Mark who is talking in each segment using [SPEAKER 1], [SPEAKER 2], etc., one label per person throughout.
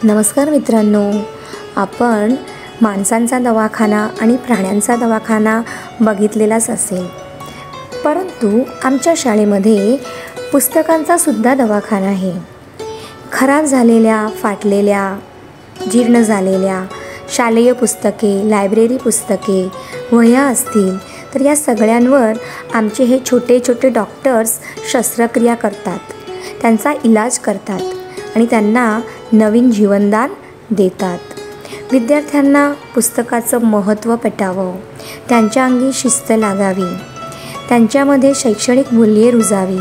[SPEAKER 1] नमस्कार मित्रांनो, आपण माणसांचा दवाखाना आणि प्राण्यांचा दवाखाना बघितलेलाच असेल, परंतु आमच्या शाळेमध्ये पुस्तकांचा सुद्धा दवाखाना आहे. खराब झालेल्या, फाटलेल्या, जीर्ण झालेल्या शालेय पुस्तके, लायब्ररी पुस्तके, वह्या असतील तर या सगळ्यांवर आमचे हे छोटे छोटे डॉक्टर्स शस्त्रक्रिया करतात, त्यांचा इलाज करतात आणि त्यांना नवीन जीवनदान देतात. विद्यार्थ्यांना पुस्तकाचं महत्त्व पटावं, त्यांच्या अंगी शिस्त लागावी, त्यांच्यामध्ये शैक्षणिक मूल्ये रुजावी,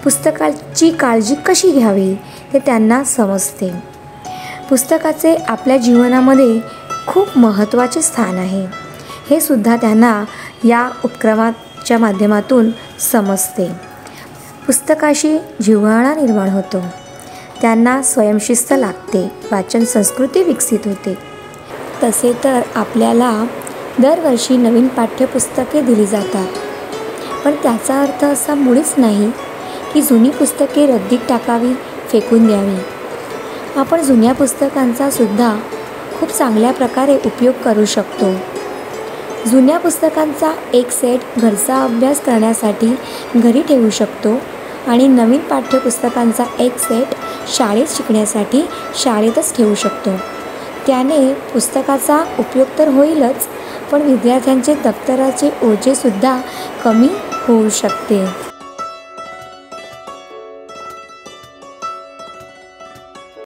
[SPEAKER 1] पुस्तकाची काळजी कशी घ्यावी हे त्यांना समजते. पुस्तकाचे आपल्या जीवनामध्ये खूप महत्त्वाचे स्थान आहे, हे सुद्धा त्यांना या उपक्रमाच्या माध्यमातून समजते. पुस्तकाशी जिव्हाळा निर्माण होतो, त्यांना स्वयंशिस्त लागते, वाचन संस्कृती विकसित होते. तसे तर आपल्याला दरवर्षी नवीन पाठ्यपुस्तके दिली जातात, पण त्याचा अर्थ असा मुळीच नाही की जुनी पुस्तके रद्दीत टाकावी, फेकून द्यावी. आपण जुन्या पुस्तकांचा सुद्धा खूप चांगल्या प्रकारे उपयोग करू शकतो. जुन्या पुस्तकांचा एक सेट घरचा अभ्यास करण्यासाठी घरी ठेवू शकतो आणि नवीन पाठ्यपुस्तकांचा एक सेट शाळेत शिकण्यासाठी शाळेतच ठेवू शकतो. त्याने पुस्तकाचा उपयोग तर होईलच, पण विद्यार्थ्यांचे दप्तराचे ओझेसुद्धा कमी होऊ शकते.